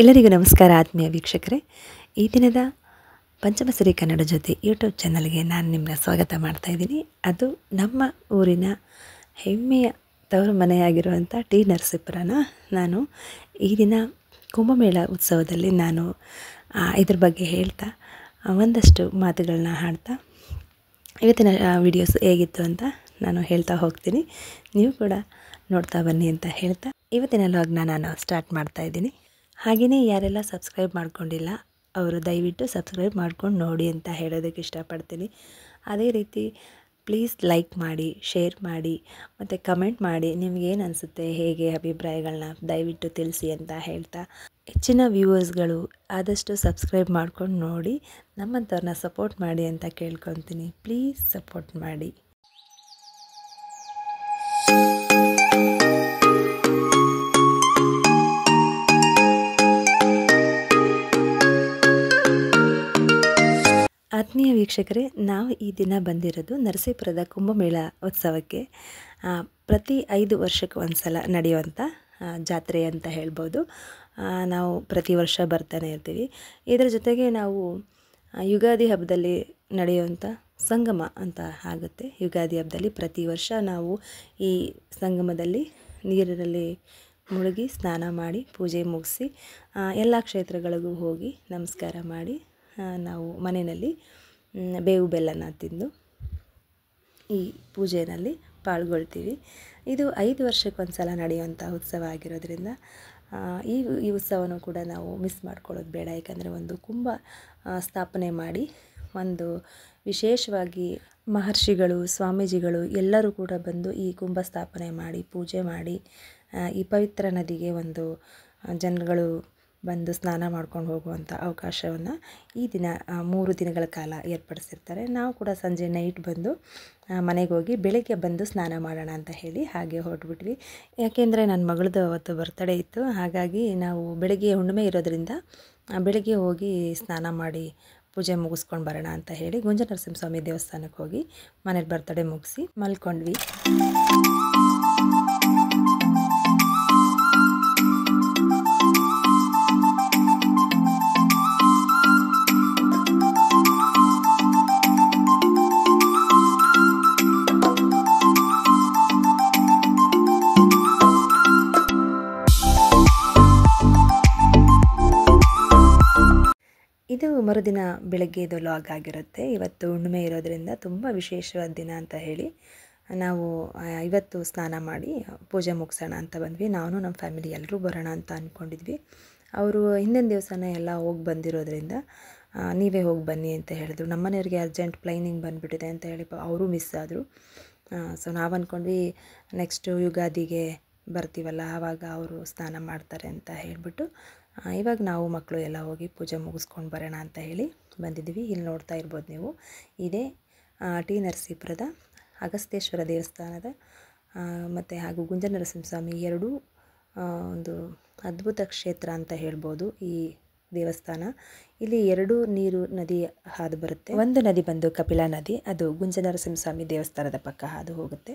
ಎಲ್ಲರಿಗೂ ನಮಸ್ಕಾರ ಆತ್ಮೀಯ ವೀಕ್ಷಕರೇ. ಈ ದಿನದ ಪಂಚಮಸಾಲಿ ಕನ್ನಡ ಜೊತೆ ಯೂಟ್ಯೂಬ್ ಚಾನಲ್ಗೆ ನಾನು ನಿಮ್ಮನ್ನ ಸ್ವಾಗತ ಮಾಡ್ತಾಯಿದ್ದೀನಿ. ಅದು ನಮ್ಮ ಊರಿನ ಹೆಮ್ಮೆಯ ತವರು ಮನೆಯಾಗಿರುವಂಥ ಟಿ ನರಸೀಪುರನ ನಾನು ಈ ದಿನ ಕುಂಭಮೇಳ ಉತ್ಸವದಲ್ಲಿ ನಾನು ಇದ್ರ ಬಗ್ಗೆ ಹೇಳ್ತಾ ಒಂದಷ್ಟು ಮಾತುಗಳನ್ನ ಹಾಡ್ತಾ ಇವತ್ತಿನ ವಿಡಿಯೋಸ್ ಹೇಗಿತ್ತು ಅಂತ ನಾನು ಹೇಳ್ತಾ ಹೋಗ್ತೀನಿ. ನೀವು ಕೂಡ ನೋಡ್ತಾ ಬನ್ನಿ ಅಂತ ಹೇಳ್ತಾ ಇವತ್ತಿನ ಲಾಗ್ನ ನಾನು ಸ್ಟಾರ್ಟ್ ಮಾಡ್ತಾಯಿದ್ದೀನಿ. ಹಾಗೆಯೇ ಯಾರೆಲ್ಲ ಸಬ್ಸ್ಕ್ರೈಬ್ ಮಾಡ್ಕೊಂಡಿಲ್ಲ ಅವರು ದಯವಿಟ್ಟು ಸಬ್ಸ್ಕ್ರೈಬ್ ಮಾಡ್ಕೊಂಡು ನೋಡಿ ಅಂತ ಹೇಳೋದಕ್ಕೆ ಇಷ್ಟಪಡ್ತೀನಿ. ಅದೇ ರೀತಿ ಪ್ಲೀಸ್ ಲೈಕ್ ಮಾಡಿ, ಶೇರ್ ಮಾಡಿ ಮತ್ತು ಕಮೆಂಟ್ ಮಾಡಿ ನಿಮಗೇನು ಅನಿಸುತ್ತೆ, ಹೇಗೆ ಅಭಿಪ್ರಾಯಗಳನ್ನ ದಯವಿಟ್ಟು ತಿಳಿಸಿ ಅಂತ ಹೇಳ್ತಾ, ಹೆಚ್ಚಿನ ವ್ಯೂವರ್ಸ್ಗಳು ಆದಷ್ಟು ಸಬ್ಸ್ಕ್ರೈಬ್ ಮಾಡ್ಕೊಂಡು ನೋಡಿ ನಮ್ಮಂಥವ್ರನ್ನ ಸಪೋರ್ಟ್ ಮಾಡಿ ಅಂತ ಕೇಳ್ಕೊತೀನಿ. ಪ್ಲೀಸ್ ಸಪೋರ್ಟ್ ಮಾಡಿ. ಆತ್ಮೀಯ ವೀಕ್ಷಕರೇ, ನಾವು ಈ ದಿನ ಬಂದಿರೋದು ನರಸೀಪುರದ ಕುಂಭಮೇಳ ಉತ್ಸವಕ್ಕೆ. ಪ್ರತಿ 5 ವರ್ಷಕ್ಕೆ ಒಂದು ಸಲ ನಡೆಯುವಂಥ ಜಾತ್ರೆ ಅಂತ ಹೇಳ್ಬೋದು. ನಾವು ಪ್ರತಿ ವರ್ಷ ಬರ್ತಾನೆ ಇರ್ತೀವಿ. ಇದರ ಜೊತೆಗೆ ನಾವು ಯುಗಾದಿ ಹಬ್ಬದಲ್ಲಿ ನಡೆಯುವಂಥ ಸಂಗಮ ಅಂತ ಆಗುತ್ತೆ. ಯುಗಾದಿ ಹಬ್ಬದಲ್ಲಿ ಪ್ರತಿ ವರ್ಷ ನಾವು ಈ ಸಂಗಮದಲ್ಲಿ ನೀರಿನಲ್ಲಿ ಮುಳುಗಿ ಸ್ನಾನ ಮಾಡಿ ಪೂಜೆ ಮುಗಿಸಿ ಎಲ್ಲ ಕ್ಷೇತ್ರಗಳಿಗೂ ಹೋಗಿ ನಮಸ್ಕಾರ ಮಾಡಿ ನಾವು ಮನೆಯಲ್ಲಿ ಬೇವು ಬೆಲ್ಲನ ತಿಂದು ಈ ಪೂಜೆಯಲ್ಲಿ ಪಾಲ್ಗೊಳ್ತೀವಿ. ಇದು 5 ವರ್ಷಕ್ಕೊಂದು ಸಲ ನಡೆಯುವಂಥ ಉತ್ಸವ ಆಗಿರೋದ್ರಿಂದ ಈ ಉತ್ಸವನೂ ಕೂಡ ನಾವು ಮಿಸ್ ಮಾಡ್ಕೊಳ್ಳೋದು ಬೇಡ. ಯಾಕಂದರೆ ಒಂದು ಕುಂಭ ಸ್ಥಾಪನೆ ಮಾಡಿ ಒಂದು ವಿಶೇಷವಾಗಿ ಮಹರ್ಷಿಗಳು, ಸ್ವಾಮೀಜಿಗಳು ಎಲ್ಲರೂ ಕೂಡ ಬಂದು ಈ ಕುಂಭ ಸ್ಥಾಪನೆ ಮಾಡಿ ಪೂಜೆ ಮಾಡಿ ಈ ಪವಿತ್ರ ನದಿಗೆ ಒಂದು ಜನಗಳು ಬಂದು ಸ್ನಾನ ಮಾಡ್ಕೊಂಡು ಹೋಗುವಂಥ ಅವಕಾಶವನ್ನು ಈ ದಿನ 3 ದಿನಗಳ ಕಾಲ ಏರ್ಪಡಿಸಿರ್ತಾರೆ. ನಾವು ಕೂಡ ಸಂಜೆ ನೈಟ್ ಬಂದು ಮನೆಗೆ ಹೋಗಿ ಬೆಳಗ್ಗೆ ಬಂದು ಸ್ನಾನ ಮಾಡೋಣ ಅಂತ ಹೇಳಿ ಹಾಗೆ ಹೊರಟ್ಬಿಟ್ವಿ. ಯಾಕೆಂದರೆ ನನ್ನ ಮಗಳದ್ದು ಅವತ್ತು ಬರ್ತಡೇ ಇತ್ತು. ಹಾಗಾಗಿ ನಾವು ಬೆಳಗ್ಗೆ ಹುಣ್ಣಿಮೆ ಇರೋದ್ರಿಂದ ಬೆಳಗ್ಗೆ ಹೋಗಿ ಸ್ನಾನ ಮಾಡಿ ಪೂಜೆ ಮುಗಿಸ್ಕೊಂಡು ಬರೋಣ ಅಂತ ಹೇಳಿ ಗುಂಜನರಸಿಂಹಸ್ವಾಮಿ ದೇವಸ್ಥಾನಕ್ಕೆ ಹೋಗಿ ಮನೇಲಿ ಬರ್ತಡೇ ಮುಗಿಸಿ ಮಲ್ಕೊಂಡ್ವಿ. ಇದು ಮರುದಿನ ಬೆಳಗ್ಗೆದು ಲಾಗ್ ಆಗಿರುತ್ತೆ. ಇವತ್ತು ಹುಣ್ಣಿಮೆ ಇರೋದ್ರಿಂದ ತುಂಬ ವಿಶೇಷವಾದ ದಿನ ಅಂತ ಹೇಳಿ ನಾವು ಇವತ್ತು ಸ್ನಾನ ಮಾಡಿ ಪೂಜೆ ಮುಗಿಸೋಣ ಅಂತ ಬಂದ್ವಿ. ನಾನು ನಮ್ಮ ಫ್ಯಾಮಿಲಿ ಎಲ್ಲರೂ ಬರೋಣ ಅಂತ ಅಂದ್ಕೊಂಡಿದ್ವಿ. ಅವರು ಹಿಂದಿನ ದಿವಸನೇ ಎಲ್ಲ ಹೋಗಿ ಬಂದಿರೋದ್ರಿಂದ ನೀವೇ ಹೋಗಿ ಬನ್ನಿ ಅಂತ ಹೇಳಿದ್ರು. ನಮ್ಮ ಮನೆಯವ್ರಿಗೆ ಅರ್ಜೆಂಟ್ ಪ್ಲೈನಿಂಗ್ ಬಂದುಬಿಟ್ಟಿದೆ ಅಂತ ಹೇಳಿ ಅವರು ಮಿಸ್ ಆದರು. ಸೊ ನಾವು ಅಂದ್ಕೊಂಡ್ವಿ ನೆಕ್ಸ್ಟು ಯುಗಾದಿಗೆ ಬರ್ತೀವಲ್ಲ ಆವಾಗ ಅವರು ಸ್ನಾನ ಮಾಡ್ತಾರೆ ಅಂತ ಹೇಳಿಬಿಟ್ಟು ಇವಾಗ ನಾವು ಮಕ್ಕಳು ಎಲ್ಲ ಹೋಗಿ ಪೂಜೆ ಮುಗಿಸ್ಕೊಂಡು ಬರೋಣ ಅಂತ ಹೇಳಿ ಬಂದಿದ್ದೀವಿ. ಇಲ್ಲಿ ನೋಡ್ತಾ ಇರ್ಬೋದು ನೀವು, ಇದೇ ಟಿ ನರಸೀಪುರದ ಅಗಸ್ತ್ಯೇಶ್ವರ ದೇವಸ್ಥಾನದ ಮತ್ತು ಹಾಗೂ ಗುಂಜನರಸಿಂಹಸ್ವಾಮಿ ಎರಡೂ ಒಂದು ಅದ್ಭುತ ಕ್ಷೇತ್ರ ಅಂತ ಹೇಳ್ಬೋದು ಈ ದೇವಸ್ಥಾನ. ಇಲ್ಲಿ 2 ನೀರು ನದಿ ಹಾದು ಬರುತ್ತೆ. ಒಂದು ನದಿ ಬಂದು ಕಪಿಲಾ ನದಿ, ಅದು ಗುಂಜನರಸಿಂಹಸ್ವಾಮಿ ದೇವಸ್ಥಾನದ ಪಕ್ಕ ಹಾದು ಹೋಗುತ್ತೆ.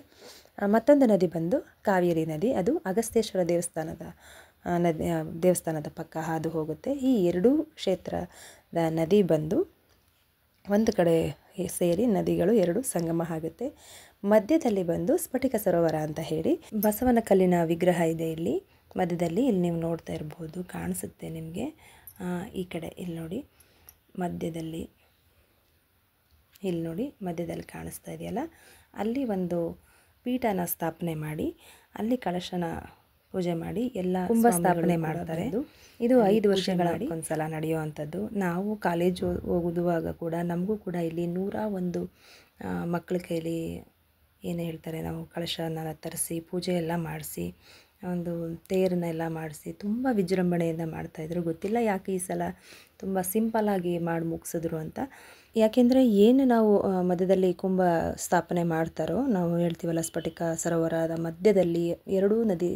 ಮತ್ತೊಂದು ನದಿ ಬಂದು ಕಾವೇರಿ ನದಿ, ಅದು ಅಗಸ್ತ್ಯೇಶ್ವರ ದೇವಸ್ಥಾನದ ಪಕ್ಕ ಹಾದು ಹೋಗುತ್ತೆ. ಈ 2 ಕ್ಷೇತ್ರದ ನದಿ ಬಂದು ಒಂದು ಕಡೆ ಸೇರಿ ನದಿಗಳು 2 ಸಂಗಮ ಆಗುತ್ತೆ. ಮಧ್ಯದಲ್ಲಿ ಬಂದು ಸ್ಫಟಿಕ ಸರೋವರ ಅಂತ ಹೇಳಿ ಬಸವನ ಕಲ್ಲಿನ ವಿಗ್ರಹ ಇದೆ ಇಲ್ಲಿ ಮಧ್ಯದಲ್ಲಿ. ಇಲ್ಲಿ ನೀವು ನೋಡ್ತಾ ಇರ್ಬೋದು, ಕಾಣಿಸುತ್ತೆ ನಿಮಗೆ. ಈ ಕಡೆ ಇಲ್ಲಿ ನೋಡಿ ಮಧ್ಯದಲ್ಲಿ, ಇಲ್ಲಿ ನೋಡಿ ಮಧ್ಯದಲ್ಲಿ ಕಾಣಿಸ್ತಾ ಇದೆಯಲ್ಲ, ಅಲ್ಲಿ ಒಂದು ಪೀಠನ ಸ್ಥಾಪನೆ ಮಾಡಿ ಅಲ್ಲಿ ಕಳಶನ ಪೂಜೆ ಮಾಡಿ ಎಲ್ಲ ಕುಂಭ ಸ್ಥಾಪನೆ ಮಾಡ್ತಾರೆ. ಇದು 5 ವರ್ಷಗಳ ಒಂದ್ಸಲ ನಡೆಯುವಂಥದ್ದು. ನಾವು ಕಾಲೇಜು ಹೋಗುವಾಗ ಕೂಡ ನಮಗೂ ಕೂಡ ಇಲ್ಲಿ 101 ಮಕ್ಕಳ ಕೈಲಿ ಏನು ಹೇಳ್ತಾರೆ, ನಾವು ಕಳಶನ ತರಿಸಿ ಪೂಜೆ ಎಲ್ಲ ಮಾಡಿಸಿ ಒಂದು ತೇರನ್ನೆಲ್ಲ ಮಾಡಿಸಿ ತುಂಬ ವಿಜೃಂಭಣೆಯಿಂದ ಮಾಡ್ತಾಯಿದ್ರು. ಗೊತ್ತಿಲ್ಲ ಯಾಕೆ ಈ ಸಲ ತುಂಬ ಸಿಂಪಲ್ಲಾಗಿ ಮಾಡಿ ಮುಗಿಸಿದ್ರು ಅಂತ. ಯಾಕೆಂದರೆ ಏನು ನಾವು ಮಧ್ಯದಲ್ಲಿ ಕುಂಭ ಸ್ಥಾಪನೆ ಮಾಡ್ತಾರೋ, ನಾವು ಹೇಳ್ತೀವಲ್ಲ ಸ್ಫಟಿಕ ಸರೋವರದ ಮಧ್ಯದಲ್ಲಿ 2 ನದಿ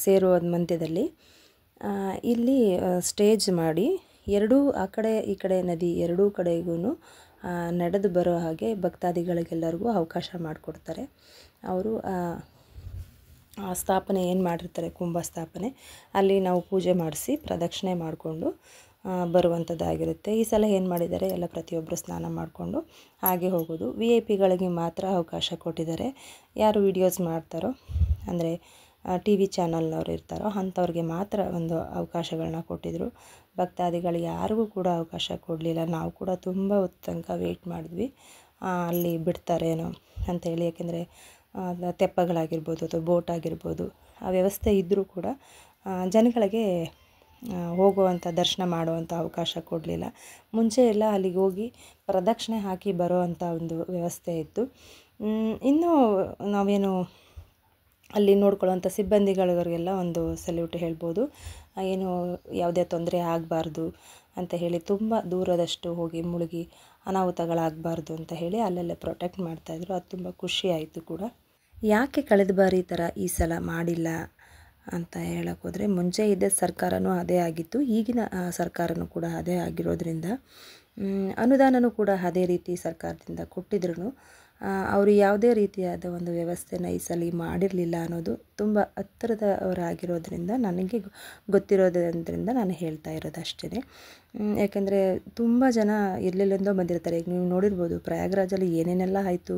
ಸೇರುವ ಮಧ್ಯದಲ್ಲಿ ಇಲ್ಲಿ ಸ್ಟೇಜ್ ಮಾಡಿ 2 ಆ ಕಡೆ ಈ ಕಡೆ ನದಿ 2 ಕಡೆಗೂ ನಡೆದು ಬರೋ ಹಾಗೆ ಭಕ್ತಾದಿಗಳಿಗೆಲ್ಲರಿಗೂ ಅವಕಾಶ ಮಾಡಿಕೊಡ್ತಾರೆ. ಅವರು ಸ್ಥಾಪನೆ ಏನು ಮಾಡಿರ್ತಾರೆ ಕುಂಭ ಸ್ಥಾಪನೆ ಅಲ್ಲಿ ನಾವು ಪೂಜೆ ಮಾಡಿಸಿ ಪ್ರದಕ್ಷಿಣೆ ಮಾಡಿಕೊಂಡು ಬರುವಂಥದ್ದಾಗಿರುತ್ತೆ. ಈ ಸಲ ಏನು ಮಾಡಿದ್ದಾರೆ ಎಲ್ಲ ಪ್ರತಿಯೊಬ್ಬರು ಸ್ನಾನ ಮಾಡಿಕೊಂಡು ಹಾಗೆ ಹೋಗೋದು. VIP ಗಳಿಗೆ ಮಾತ್ರ ಅವಕಾಶ ಕೊಟ್ಟಿದ್ದಾರೆ. ಯಾರು ವೀಡಿಯೋಸ್ ಮಾಡ್ತಾರೋ ಅಂದರೆ ಟಿ ವಿ ಚಾನಲ್ನವ್ರು ಇರ್ತಾರೋ ಅಂಥವ್ರಿಗೆ ಮಾತ್ರ ಒಂದು ಅವಕಾಶಗಳನ್ನ ಕೊಟ್ಟಿದ್ದರು. ಭಕ್ತಾದಿಗಳು ಯಾರಿಗೂ ಕೂಡ ಅವಕಾಶ ಕೊಡಲಿಲ್ಲ. ನಾವು ಕೂಡ ತುಂಬ ಹೊತ್ತು ತನಕ ವೆಯ್ಟ್ ಮಾಡಿದ್ವಿ ಅಲ್ಲಿ ಬಿಡ್ತಾರೇನೋ ಅಂಥೇಳಿ. ಯಾಕೆಂದರೆ ತೆಪ್ಪಗಳಾಗಿರ್ಬೋದು ಅಥವಾ ಬೋಟ್ ಆಗಿರ್ಬೋದು ಆ ವ್ಯವಸ್ಥೆ ಇದ್ದರೂ ಕೂಡ ಜನಗಳಿಗೆ ಹೋಗುವಂಥ ದರ್ಶನ ಮಾಡುವಂಥ ಅವಕಾಶ ಕೊಡಲಿಲ್ಲ. ಮುಂಚೆ ಎಲ್ಲ ಅಲ್ಲಿಗೆ ಹೋಗಿ ಪ್ರದಕ್ಷಿಣೆ ಹಾಕಿ ಬರೋ ಅಂಥ ಒಂದು ವ್ಯವಸ್ಥೆ ಇತ್ತು. ಇನ್ನೂ ನಾವೇನು ಅಲ್ಲಿ ನೋಡ್ಕೊಳ್ಳೋವಂಥ ಸಿಬ್ಬಂದಿಗಳಿಗೆಲ್ಲ ಒಂದು ಸಲ್ಯೂಟ್ ಹೇಳ್ಬೋದು. ಏನು ಯಾವುದೇ ತೊಂದರೆ ಆಗಬಾರ್ದು ಅಂತ ಹೇಳಿ ತುಂಬ ದೂರದಷ್ಟು ಹೋಗಿ ಮುಳುಗಿ ಅನಾಹುತಗಳಾಗಬಾರ್ದು ಅಂತ ಹೇಳಿ ಅಲ್ಲೆಲ್ಲ ಪ್ರೊಟೆಕ್ಟ್ ಮಾಡ್ತಾಯಿದ್ರು. ಅದು ತುಂಬ ಖುಷಿ ಆಯಿತು ಕೂಡ. ಯಾಕೆ ಕಳೆದ ಬಾರಿ ಈ ಥರ ಈ ಸಲ ಮಾಡಿಲ್ಲ ಅಂತ ಹೇಳೋಕ್ಕೋದ್ರೆ, ಮುಂಚೆ ಇದ್ದ ಸರ್ಕಾರನೂ ಅದೇ ಆಗಿತ್ತು, ಈಗಿನ ಸರ್ಕಾರನೂ ಕೂಡ ಅದೇ ಆಗಿರೋದ್ರಿಂದ ಅನುದಾನನೂ ಕೂಡ ಅದೇ ರೀತಿ ಸರ್ಕಾರದಿಂದ ಕೊಟ್ಟಿದ್ರು ಅವರು ಯಾವುದೇ ರೀತಿಯಾದ ಒಂದು ವ್ಯವಸ್ಥೆನ ಈ ಸಲ ಮಾಡಿರಲಿಲ್ಲ ಅನ್ನೋದು ತುಂಬ ಹತ್ತಿರದವರಾಗಿರೋದ್ರಿಂದ ನನಗೆ ಗೊತ್ತಿರೋದ್ರಿಂದ ನಾನು ಹೇಳ್ತಾ ಇರೋದು ಅಷ್ಟೇ. ಯಾಕೆಂದರೆ ತುಂಬ ಜನ ಎಲ್ಲೆಲ್ಲಿಂದೋ ಬಂದಿರ್ತಾರೆ. ಈಗ ನೀವು ನೋಡಿರ್ಬೋದು ಪ್ರಯಾಗ್ರಾಜಲ್ಲಿ ಏನೇನೆಲ್ಲ ಆಯಿತು,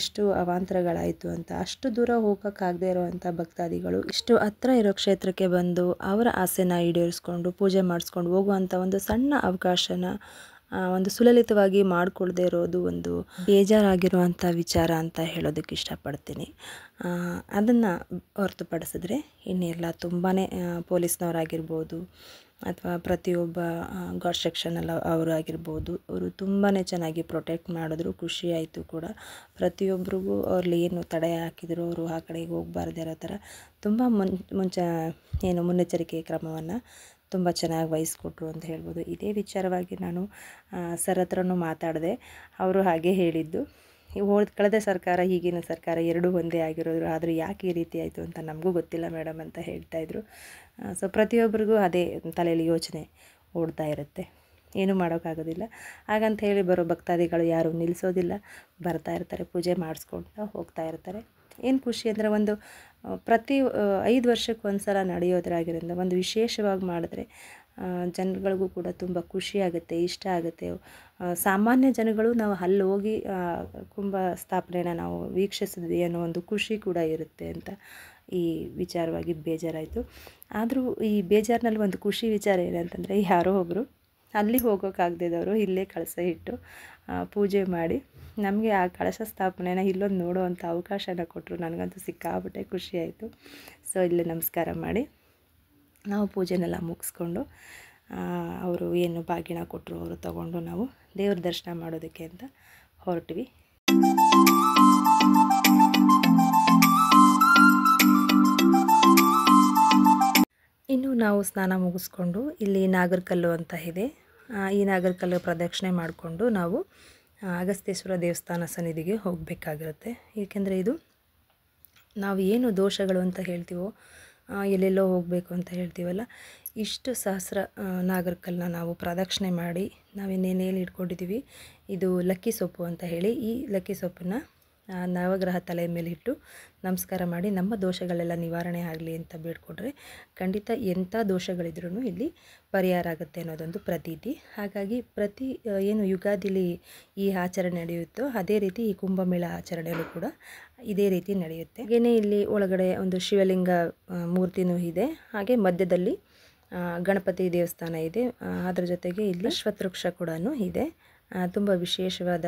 ಎಷ್ಟು ಅವಾಂತರಗಳಾಯಿತು ಅಂತ. ಅಷ್ಟು ದೂರ ಹೋಗೋಕ್ಕಾಗದೇ ಇರೋವಂಥ ಭಕ್ತಾದಿಗಳು ಇಷ್ಟು ಹತ್ತಿರ ಇರೋ ಕ್ಷೇತ್ರಕ್ಕೆ ಬಂದು ಅವರ ಆಸೆನ ಈಡೇರಿಸ್ಕೊಂಡು ಪೂಜೆ ಮಾಡಿಸ್ಕೊಂಡು ಹೋಗುವಂಥ ಒಂದು ಸಣ್ಣ ಅವಕಾಶನ ಒಂದು ಸುಲಲಿತವಾಗಿ ಮಾಡಿಕೊಳ್ದೇ ಇರೋದು ಒಂದು ಬೇಜಾರಾಗಿರುವಂಥ ವಿಚಾರ ಅಂತ ಹೇಳೋದಕ್ಕೆ ಇಷ್ಟಪಡ್ತೀನಿ. ಅದನ್ನು ಹೊರತುಪಡಿಸಿದ್ರೆ ಇನ್ನೆಲ್ಲ ತುಂಬಾ ಪೊಲೀಸ್ನವರಾಗಿರ್ಬೋದು ಅಥವಾ ಪ್ರತಿಯೊಬ್ಬ ಗಾಡ್ ಸೆಕ್ಷನಲ್ಲಿ ಅವರಾಗಿರ್ಬೋದು, ಅವರು ತುಂಬಾ ಚೆನ್ನಾಗಿ ಪ್ರೊಟೆಕ್ಟ್ ಮಾಡಿದ್ರು. ಖುಷಿ ಆಯಿತು ಕೂಡ. ಪ್ರತಿಯೊಬ್ಬರಿಗೂ ಅವ್ರಲ್ಲಿ ಏನು ತಡೆ ಹಾಕಿದ್ರು ಅವರು ಆ ಕಡೆಗೆ ಹೋಗಬಾರ್ದೇ ಇರೋ ಥರ ತುಂಬ ಮುನ್ನೆಚ್ಚರಿಕೆ ಕ್ರಮವನ್ನು ತುಂಬ ಚೆನ್ನಾಗಿ ವಹಿಸ್ಕೊಟ್ರು ಅಂತ ಹೇಳ್ಬೋದು. ಇದೇ ವಿಚಾರವಾಗಿ ನಾನು ಸರ್ ಹತ್ರನೂ ಮಾತಾಡಿದೆ. ಅವರು ಹಾಗೆ ಹೇಳಿದ್ದು, ಕಳೆದ ಸರ್ಕಾರ ಈಗಿನ ಸರ್ಕಾರ ಎರಡೂ ಒಂದೇ ಆಗಿರೋದು, ಆದರೆ ಯಾಕೆ ಈ ರೀತಿ ಆಯಿತು ಅಂತ ನಮಗೂ ಗೊತ್ತಿಲ್ಲ ಮೇಡಮ್ ಅಂತ ಹೇಳ್ತಾಯಿದ್ರು. ಸೊ ಪ್ರತಿಯೊಬ್ಬರಿಗೂ ಅದೇ ತಲೆಯಲ್ಲಿ ಯೋಚನೆ ಓಡ್ತಾ ಇರುತ್ತೆ, ಏನೂ ಮಾಡೋಕ್ಕಾಗೋದಿಲ್ಲ. ಹಾಗಂತ ಹೇಳಿ ಬರೋ ಭಕ್ತಾದಿಗಳು ಯಾರೂ ನಿಲ್ಲಿಸೋದಿಲ್ಲ, ಬರ್ತಾ ಇರ್ತಾರೆ, ಪೂಜೆ ಮಾಡಿಸ್ಕೊಳ್ತಾ ಹೋಗ್ತಾ ಇರ್ತಾರೆ. ಏನು ಖುಷಿ ಅಂದರೆ ಒಂದು ಪ್ರತಿ 5 ವರ್ಷಕ್ಕೆ ಒಂದು ಸಲ ನಡೆಯೋದ್ರಾಗಿರೋದ್ರಿಂದ ಒಂದು ವಿಶೇಷವಾಗಿ ಮಾಡಿದ್ರೆ ಜನಗಳಿಗೂ ಕೂಡ ತುಂಬ ಖುಷಿ ಆಗುತ್ತೆ, ಇಷ್ಟ ಆಗುತ್ತೆ. ಸಾಮಾನ್ಯ ಜನಗಳು ನಾವು ಅಲ್ಲಿ ಹೋಗಿ ಕುಂಭ ಸ್ಥಾಪನೆನ ನಾವು ವೀಕ್ಷಿಸಿದ್ವಿ ಅನ್ನೋ ಒಂದು ಖುಷಿ ಕೂಡ ಇರುತ್ತೆ ಅಂತ ಈ ವಿಚಾರವಾಗಿ ಬೇಜಾರಾಯಿತು. ಆದರೂ ಈ ಬೇಜಾರಿನಲ್ಲಿ ಒಂದು ಖುಷಿ ವಿಚಾರ ಏನಂತಂದರೆ, ಯಾರೋ ಒಬ್ಬರು ಅಲ್ಲಿಗೆ ಹೋಗೋಕ್ಕಾಗದಿದ್ದವರು ಇಲ್ಲೇ ಕಳಶ ಇಟ್ಟು ಪೂಜೆ ಮಾಡಿ ನಮಗೆ ಆ ಕಳಶ ಸ್ಥಾಪನೆನ ಇಲ್ಲೊಂದು ನೋಡೋವಂಥ ಅವಕಾಶನ ಕೊಟ್ಟರು. ನನಗಂತೂ ಸಿಕ್ಕಾಬಿಟ್ಟೆ ಖುಷಿ ಆಯಿತು. ಸೊ ಇಲ್ಲೇ ನಮಸ್ಕಾರ ಮಾಡಿ ನಾವು ಪೂಜೆನೆಲ್ಲ ಮುಗಿಸ್ಕೊಂಡು ಅವರು ಏನು ಬಾಗಿನ ಕೊಟ್ಟರು ಅವರು ತಗೊಂಡು ನಾವು ದೇವ್ರ ದರ್ಶನ ಮಾಡೋದಕ್ಕೆ ಅಂತ ಹೊರಟ್ವಿ. ಇನ್ನು ನಾವು ಸ್ನಾನ ಮುಗಿಸ್ಕೊಂಡು ಇಲ್ಲಿ ನಾಗರಕಲ್ಲು ಅಂತ ಇದೆ, ಈ ನಾಗರಕಲ್ಲು ಪ್ರದಕ್ಷಿಣೆ ಮಾಡಿಕೊಂಡು ನಾವು ಅಗಸ್ತ್ಯೇಶ್ವರ ದೇವಸ್ಥಾನ ಸನ್ನಿಧಿಗೆ ಹೋಗಬೇಕಾಗಿರುತ್ತೆ. ಏಕೆಂದರೆ ಇದು ನಾವು ಏನು ದೋಷಗಳು ಅಂತ ಹೇಳ್ತೀವೋ, ಎಲ್ಲೆಲ್ಲೋ ಹೋಗಬೇಕು ಅಂತ ಹೇಳ್ತೀವಲ್ಲ, ಇಷ್ಟು ಸಹಸ್ರ ನಾಗರಕಲ್ಲನ್ನ ನಾವು ಪ್ರದಕ್ಷಿಣೆ ಮಾಡಿ ನಾವೇನೇನೇನು ಇಟ್ಕೊಂಡಿದ್ದೀವಿ, ಇದು ಲಕ್ಕಿ ಸೊಪ್ಪು ಅಂತ ಹೇಳಿ, ಈ ಲಕ್ಕಿ ಸೊಪ್ಪನ್ನು ನವಗ್ರಹ ತಲೆ ಮೇಲೆ ಇಟ್ಟು ನಮಸ್ಕಾರ ಮಾಡಿ ನಮ್ಮ ದೋಷಗಳೆಲ್ಲ ನಿವಾರಣೆ ಆಗಲಿ ಅಂತ ಬೇಡ್ಕೊಂಡ್ರೆ ಖಂಡಿತ ಎಂಥ ದೋಷಗಳಿದ್ರೂ ಇಲ್ಲಿ ಪರಿಹಾರ ಆಗುತ್ತೆ ಅನ್ನೋದೊಂದು ಪ್ರತೀತಿ. ಹಾಗಾಗಿ ಪ್ರತಿ ಏನು ಯುಗಾದಿಲಿ ಈ ಆಚರಣೆ ನಡೆಯುತ್ತೋ ಅದೇ ರೀತಿ ಈ ಕುಂಭಮೇಳ ಆಚರಣೆಯಲ್ಲೂ ಕೂಡ ಇದೇ ರೀತಿ ನಡೆಯುತ್ತೆ. ಹಾಗೆಯೇ ಇಲ್ಲಿ ಒಳಗಡೆ ಒಂದು ಶಿವಲಿಂಗ ಮೂರ್ತಿನೂ ಇದೆ, ಹಾಗೆ ಮಧ್ಯದಲ್ಲಿ ಗಣಪತಿ ದೇವಸ್ಥಾನ ಇದೆ, ಅದರ ಜೊತೆಗೆ ಇಲ್ಲಿ ಅಶ್ವತ್ಥವೃಕ್ಷ ಕೂಡ ಇದೆ. ತುಂಬ ವಿಶೇಷವಾದ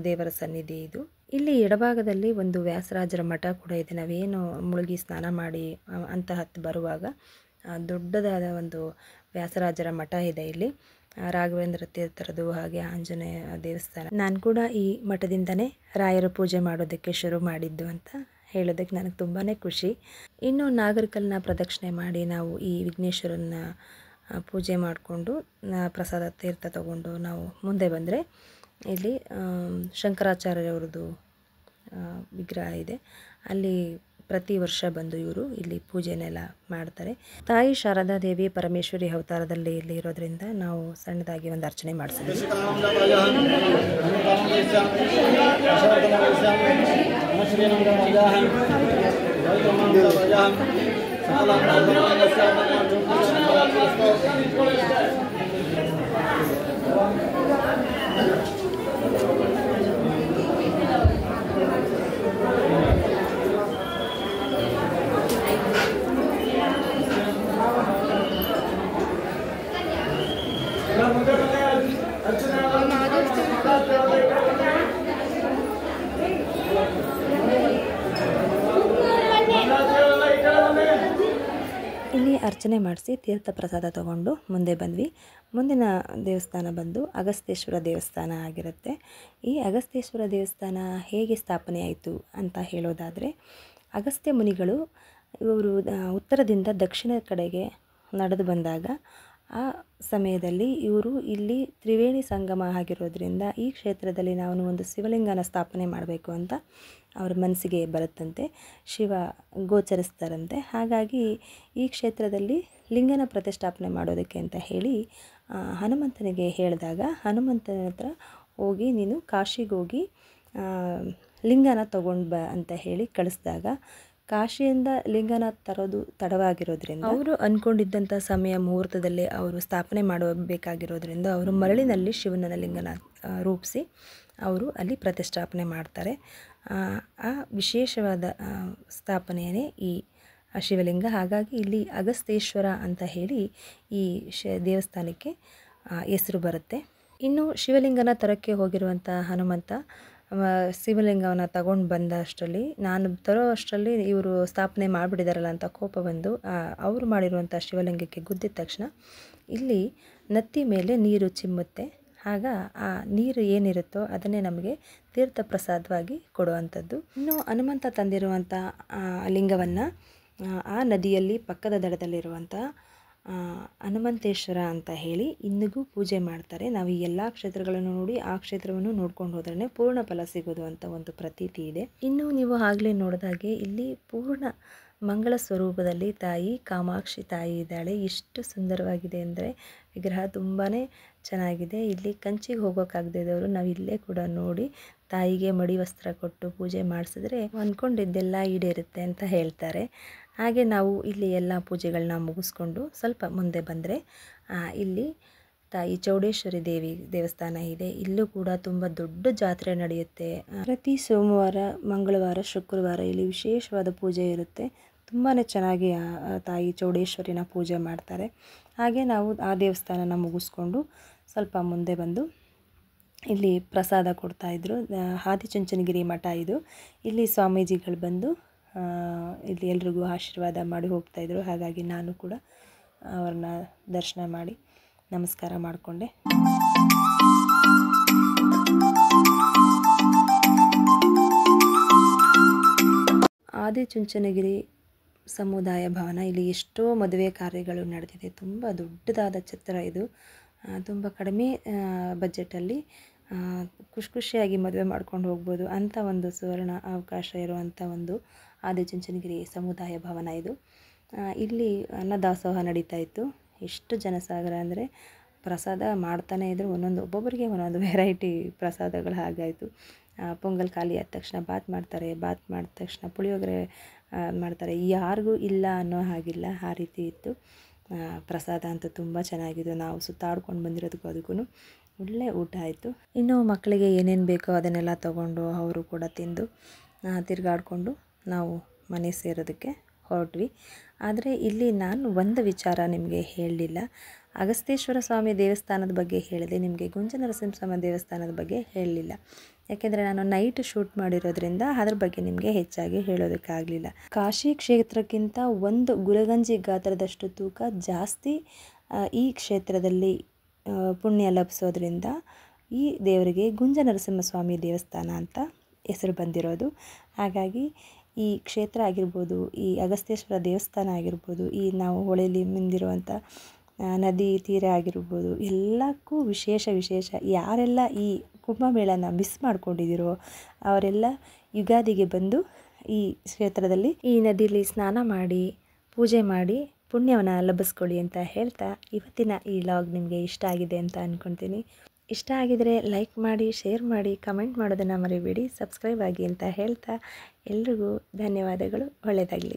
ದೇವರ ಸನ್ನಿಧಿ ಇದು. ಇಲ್ಲಿ ಎಡಭಾಗದಲ್ಲಿ ಒಂದು ವ್ಯಾಸರಾಜರ ಮಠ ಕೂಡ ಇದೆ. ನಾವೇನು ಮುಳುಗಿ ಸ್ನಾನ ಮಾಡಿ ಅಂತ ಹತ್ತು ಬರುವಾಗ ದೊಡ್ಡದಾದ ಒಂದು ವ್ಯಾಸರಾಜರ ಮಠ ಇದೆ ಇಲ್ಲಿ, ರಾಘವೇಂದ್ರ ತೀರ್ಥರದು, ಹಾಗೆ ಆಂಜನೇಯ ದೇವಸ್ಥಾನ. ನಾನು ಕೂಡ ಈ ಮಠದಿಂದನೇ ರಾಯರ ಪೂಜೆ ಮಾಡೋದಕ್ಕೆ ಶುರು ಮಾಡಿದ್ದು ಅಂತ ಹೇಳೋದಕ್ಕೆ ನನಗೆ ತುಂಬಾ ಖುಷಿ. ಇನ್ನು ನಾಗರಕಲ್ಲನ್ನ ಪ್ರದಕ್ಷಿಣೆ ಮಾಡಿ ನಾವು ಈ ವಿಘ್ನೇಶ್ವರನ ಪೂಜೆ ಮಾಡಿಕೊಂಡು ಪ್ರಸಾದ ತೀರ್ಥ ತಗೊಂಡು ನಾವು ಮುಂದೆ ಬಂದರೆ ಇಲ್ಲಿ ಶಂಕರಾಚಾರ್ಯವ್ರದ್ದು ವಿಗ್ರಹ ಇದೆ. ಅಲ್ಲಿ ಪ್ರತಿ ವರ್ಷ ಬಂದು ಇವರು ಇಲ್ಲಿ ಪೂಜೆನೆಲ್ಲ ಮಾಡ್ತಾರೆ. ತಾಯಿ ಶಾರದಾ ದೇವಿ ಪರಮೇಶ್ವರಿ ಅವತಾರದಲ್ಲಿ ಇಲ್ಲಿ ಇರೋದ್ರಿಂದ ನಾವು ಸಣ್ಣದಾಗಿ ಒಂದು ಅರ್ಚನೆ ಮಾಡಿಸಿದ್ವಿ. ಇಲ್ಲಿ ಅರ್ಚನೆ ಮಾಡಿಸಿ ತೀರ್ಥ ಪ್ರಸಾದ ತಗೊಂಡು ಮುಂದೆ ಬಂದ್ವಿ. ಮುಂದಿನ ದೇವಸ್ಥಾನ ಬಂದು ಅಗಸ್ತೇಶ್ವರ ದೇವಸ್ಥಾನ ಆಗಿರುತ್ತೆ. ಈ ಅಗಸ್ತೇಶ್ವರ ದೇವಸ್ಥಾನ ಹೇಗೆ ಸ್ಥಾಪನೆ ಆಯಿತು ಅಂತ ಹೇಳೋದಾದರೆ, ಅಗಸ್ತ್ಯ ಮುನಿಗಳು ಇವರು ಉತ್ತರದಿಂದ ದಕ್ಷಿಣ ಕಡೆಗೆ ನಡೆದು ಬಂದಾಗ ಆ ಸಮಯದಲ್ಲಿ ಇವರು ಇಲ್ಲಿ ತ್ರಿವೇಣಿ ಸಂಗಮ ಆಗಿರೋದ್ರಿಂದ ಈ ಕ್ಷೇತ್ರದಲ್ಲಿ ನಾವು ಒಂದು ಶಿವಲಿಂಗನ ಸ್ಥಾಪನೆ ಮಾಡಬೇಕು ಅಂತ ಅವ್ರ ಮನಸ್ಸಿಗೆ ಬರುತ್ತಂತೆ. ಶಿವ ಗೋಚರಿಸ್ತಾರಂತೆ. ಹಾಗಾಗಿ ಈ ಕ್ಷೇತ್ರದಲ್ಲಿ ಲಿಂಗನ ಪ್ರತಿಷ್ಠಾಪನೆ ಮಾಡೋದಕ್ಕೆ ಅಂತ ಹೇಳಿ ಹನುಮಂತನಿಗೆ ಹೇಳಿದಾಗ, ಹನುಮಂತನ ಹತ್ರ ಹೋಗಿ ನೀನು ಕಾಶಿಗೆ ಹೋಗಿ ಲಿಂಗನ ತಗೊಂಡು ಬಾ ಅಂತ ಹೇಳಿ ಕಳಿಸಿದಾಗ, ಕಾಶಿಯಿಂದ ಲಿಂಗನ ತರೋದು ತಡವಾಗಿರೋದ್ರಿಂದ ಅವರು ಅಂದ್ಕೊಂಡಿದ್ದಂಥ ಸಮಯ ಮುಹೂರ್ತದಲ್ಲೇ ಅವರು ಸ್ಥಾಪನೆ ಮಾಡಬೇಕಾಗಿರೋದ್ರಿಂದ ಅವರು ಮರಳಿನಲ್ಲಿ ಶಿವನ ಲಿಂಗನ ರೂಪಿಸಿ ಅವರು ಅಲ್ಲಿ ಪ್ರತಿಷ್ಠಾಪನೆ ಮಾಡ್ತಾರೆ. ಆ ವಿಶೇಷವಾದ ಸ್ಥಾಪನೆಯೇ ಈ ಶಿವಲಿಂಗ. ಹಾಗಾಗಿ ಇಲ್ಲಿ ಅಗಸ್ತೇಶ್ವರ ಅಂತ ಹೇಳಿ ಈ ದೇವಸ್ಥಾನಕ್ಕೆ ಹೆಸರು ಬರುತ್ತೆ. ಇನ್ನು ಶಿವಲಿಂಗನ ತರಕ್ಕೆ ಹೋಗಿರುವಂಥ ಹನುಮಂತ ಶಿವಲಿಂಗವನ್ನು ತಗೊಂಡು ಬಂದ ಅಷ್ಟರಲ್ಲಿ, ನಾನು ತರೋ ಅಷ್ಟರಲ್ಲಿ ಇವರು ಸ್ಥಾಪನೆ ಮಾಡಿಬಿಟ್ಟಿದಾರಲ್ಲ ಅಂತ ಕೋಪ ಬಂದು ಅವರು ಮಾಡಿರುವಂಥ ಶಿವಲಿಂಗಕ್ಕೆ ಗುದ್ದಿದ ತಕ್ಷಣ ಇಲ್ಲಿ ನತ್ತಿ ಮೇಲೆ ನೀರು ಚಿಮ್ಮುತ್ತೆ. ಆಗ ಆ ನೀರು ಏನಿರುತ್ತೋ ಅದನ್ನೇ ನಮಗೆ ತೀರ್ಥ ಪ್ರಸಾದವಾಗಿ ಕೊಡುವಂಥದ್ದು. ಇನ್ನು ಹನುಮಂತ ತಂದಿರುವಂಥ ಲಿಂಗವನ್ನು ಆ ನದಿಯಲ್ಲಿ ಪಕ್ಕದ ದಡದಲ್ಲಿರುವಂಥ ಹನುಮಂತೇಶ್ವರ ಅಂತ ಹೇಳಿ ಇಂದಿಗೂ ಪೂಜೆ ಮಾಡ್ತಾರೆ. ನಾವು ಈ ಎಲ್ಲ ಕ್ಷೇತ್ರಗಳನ್ನು ನೋಡಿ ಆ ಕ್ಷೇತ್ರವನ್ನು ನೋಡ್ಕೊಂಡು ಹೋದ್ರೇ ಪೂರ್ಣ ಫಲ ಸಿಗೋದು ಅಂತ ಒಂದು ಪ್ರತೀತಿ ಇದೆ. ಇನ್ನು ನೀವು ಆಗಲೇ ನೋಡಿದಾಗೆ ಇಲ್ಲಿ ಪೂರ್ಣ ಮಂಗಳ ಸ್ವರೂಪದಲ್ಲಿ ತಾಯಿ ಕಾಮಾಕ್ಷಿ ತಾಯಿ ಇದ್ದಾಳೆ. ಎಷ್ಟು ಸುಂದರವಾಗಿದೆ ಅಂದರೆ ವಿಗ್ರಹ ತುಂಬಾ ಚೆನ್ನಾಗಿದೆ. ಇಲ್ಲಿ ಕಂಚಿಗೆ ಹೋಗೋಕ್ಕಾಗದೇ ಇದ್ದವರು ನಾವು ಇಲ್ಲೇ ಕೂಡ ನೋಡಿ ತಾಯಿಗೆ ಮಡಿ ವಸ್ತ್ರ ಕೊಟ್ಟು ಪೂಜೆ ಮಾಡಿಸಿದ್ರೆ ಅಂದ್ಕೊಂಡಿದ್ದೆಲ್ಲ ಈಡೇರುತ್ತೆ ಅಂತ ಹೇಳ್ತಾರೆ. ಹಾಗೆ ನಾವು ಇಲ್ಲಿ ಎಲ್ಲ ಪೂಜೆಗಳನ್ನ ಮುಗಿಸ್ಕೊಂಡು ಸ್ವಲ್ಪ ಮುಂದೆ ಬಂದರೆ ಇಲ್ಲಿ ತಾಯಿ ಚೌಡೇಶ್ವರಿ ದೇವಿ ದೇವಸ್ಥಾನ ಇದೆ. ಇಲ್ಲೂ ಕೂಡ ತುಂಬ ದೊಡ್ಡ ಜಾತ್ರೆ ನಡೆಯುತ್ತೆ. ಪ್ರತಿ ಸೋಮವಾರ, ಮಂಗಳವಾರ, ಶುಕ್ರವಾರ ಇಲ್ಲಿ ವಿಶೇಷವಾದ ಪೂಜೆ ಇರುತ್ತೆ. ತುಂಬಾ ಚೆನ್ನಾಗಿ ತಾಯಿ ಚೌಡೇಶ್ವರಿನ ಪೂಜೆ ಮಾಡ್ತಾರೆ. ಹಾಗೆ ನಾವು ಆ ದೇವಸ್ಥಾನನ ಮುಗಿಸ್ಕೊಂಡು ಸ್ವಲ್ಪ ಮುಂದೆ ಬಂದು ಇಲ್ಲಿ ಪ್ರಸಾದ ಕೊಡ್ತಾಯಿದ್ರು. ಆದಿಚುಂಚನಗಿರಿ ಮಠ ಇದು. ಇಲ್ಲಿ ಸ್ವಾಮೀಜಿಗಳು ಬಂದು ಇಲ್ಲಿ ಎಲ್ರಿಗೂ ಆಶೀರ್ವಾದ ಮಾಡಿ ಹೋಗ್ತಾಯಿದ್ರು. ಹಾಗಾಗಿ ನಾನು ಕೂಡ ಅವ್ರನ್ನ ದರ್ಶನ ಮಾಡಿ ನಮಸ್ಕಾರ ಮಾಡಿಕೊಂಡೆ. ಆದಿಚುಂಚನಗಿರಿ ಸಮುದಾಯ ಭವನ, ಇಲ್ಲಿ ಎಷ್ಟೋ ಮದುವೆ ಕಾರ್ಯಗಳು ನಡೆದಿದೆ. ತುಂಬ ದೊಡ್ಡದಾದ ಛತ್ರ ಇದು. ತುಂಬ ಕಡಿಮೆ ಬಜೆಟಲ್ಲಿ ಖುಷಿಯಾಗಿ ಮದುವೆ ಮಾಡ್ಕೊಂಡು ಹೋಗ್ಬೋದು ಅಂಥ ಒಂದು ಸುವರ್ಣ ಅವಕಾಶ ಇರುವಂಥ ಒಂದು ಆದಿಚುಂಚನಗಿರಿ ಸಮುದಾಯ ಭವನ ಇದು. ಇಲ್ಲಿ ಅನ್ನದಾಸೋಹ ನಡೀತಾ ಇತ್ತು. ಎಷ್ಟು ಜನಸಾಗರ ಅಂದರೆ ಪ್ರಸಾದ ಮಾಡ್ತಾನೆ ಇದ್ದರು. ಒಬ್ಬೊಬ್ಬರಿಗೆ ಒಂದೊಂದು ವೆರೈಟಿ ಪ್ರಸಾದಗಳು ಹಾಗಾಯಿತು. ಪೊಂಗಲ್ ಖಾಲಿ ಆದ ತಕ್ಷಣ ಬಾತ್ ಮಾಡ್ತಾರೆ, ಬಾತ್ ಮಾಡಿದ ತಕ್ಷಣ ಪುಳಿಯೋಗರೆ ಮಾಡ್ತಾರೆ. ಯಾರಿಗೂ ಇಲ್ಲ ಅನ್ನೋ ಹಾಗಿಲ್ಲ, ಆ ರೀತಿ ಇತ್ತು. ಪ್ರಸಾದ ಅಂತೂ ತುಂಬ ಚೆನ್ನಾಗಿದ್ದು. ನಾವು ಸುತ್ತಾಡ್ಕೊಂಡು ಬಂದಿರೋದಕ್ಕೂ ಅದಕ್ಕೂ ಒಳ್ಳೆ ಊಟ ಆಯಿತು. ಇನ್ನು ಮಕ್ಕಳಿಗೆ ಏನೇನು ಬೇಕೋ ಅದನ್ನೆಲ್ಲ ತೊಗೊಂಡು ಅವರು ಕೂಡ ತಿಂದು ತಿರುಗಾಡಿಕೊಂಡು ನಾವು ಮನೆ ಸೇರೋದಕ್ಕೆ ಹೊರಟ್ವಿ. ಆದರೆ ಇಲ್ಲಿ ನಾನು ಒಂದು ವಿಚಾರ ನಿಮಗೆ ಹೇಳಲಿಲ್ಲ. ಅಗಸ್ತೇಶ್ವರ ಸ್ವಾಮಿ ದೇವಸ್ಥಾನದ ಬಗ್ಗೆ ಹೇಳಿದೆ, ನಿಮಗೆ ಗುಂಜ ನರಸಿಂಹಸ್ವಾಮಿ ದೇವಸ್ಥಾನದ ಬಗ್ಗೆ ಹೇಳಲಿಲ್ಲ. ಯಾಕೆಂದರೆ ನಾನು ನೈಟ್ ಶೂಟ್ ಮಾಡಿರೋದ್ರಿಂದ ಅದ್ರ ಬಗ್ಗೆ ನಿಮಗೆ ಹೆಚ್ಚಾಗಿ ಹೇಳೋದಕ್ಕಾಗಲಿಲ್ಲ. ಕಾಶಿ ಕ್ಷೇತ್ರಕ್ಕಿಂತ ಒಂದು ಗುಲಗಂಜಿ ಗಾತ್ರದಷ್ಟು ತೂಕ ಜಾಸ್ತಿ ಈ ಕ್ಷೇತ್ರದಲ್ಲಿ ಪುಣ್ಯ ಲಭಿಸೋದ್ರಿಂದ ಈ ದೇವರಿಗೆ ಗುಂಜ ನರಸಿಂಹಸ್ವಾಮಿ ದೇವಸ್ಥಾನ ಅಂತ ಹೆಸರು ಬಂದಿರೋದು. ಹಾಗಾಗಿ ಈ ಕ್ಷೇತ್ರ ಆಗಿರ್ಬೋದು, ಈ ಅಗಸ್ತೇಶ್ವರ ದೇವಸ್ಥಾನ ಆಗಿರ್ಬೋದು, ಈ ನಾವು ಹೊಳೆಯಲ್ಲಿ ಮಿಂದಿರುವಂಥ ನದಿ ತೀರ ಆಗಿರ್ಬೋದು, ಎಲ್ಲಕ್ಕೂ ವಿಶೇಷ. ಯಾರೆಲ್ಲ ಈ ಕುಂಭಮೇಳನ ಮಿಸ್ ಮಾಡ್ಕೊಂಡಿದ್ದೀರೋ ಅವರೆಲ್ಲ ಯುಗಾದಿಗೆ ಬಂದು ಈ ಕ್ಷೇತ್ರದಲ್ಲಿ ಈ ನದಿಯಲ್ಲಿ ಸ್ನಾನ ಮಾಡಿ ಪೂಜೆ ಮಾಡಿ ಪುಣ್ಯವನ್ನು ಲಭಿಸ್ಕೊಳ್ಳಿ ಅಂತ ಹೇಳ್ತಾ ಇವತ್ತಿನ ಈ ಲಾಗ್ ನಿಮಗೆ ಇಷ್ಟ ಆಗಿದೆ ಅಂತ ಅಂದ್ಕೊಳ್ತೀನಿ. ಇಷ್ಟ ಆಗಿದರೆ ಲೈಕ್ ಮಾಡಿ, ಶೇರ್ ಮಾಡಿ, ಕಮೆಂಟ್ ಮಾಡೋದನ್ನು ಮರಿಬೇಡಿ. ಸಬ್ಸ್ಕ್ರೈಬ್ ಆಗಿ ಅಂತ ಹೇಳ್ತಾ ಎಲ್ರಿಗೂ ಧನ್ಯವಾದಗಳು. ಒಳ್ಳೆಯದಾಗಲಿ.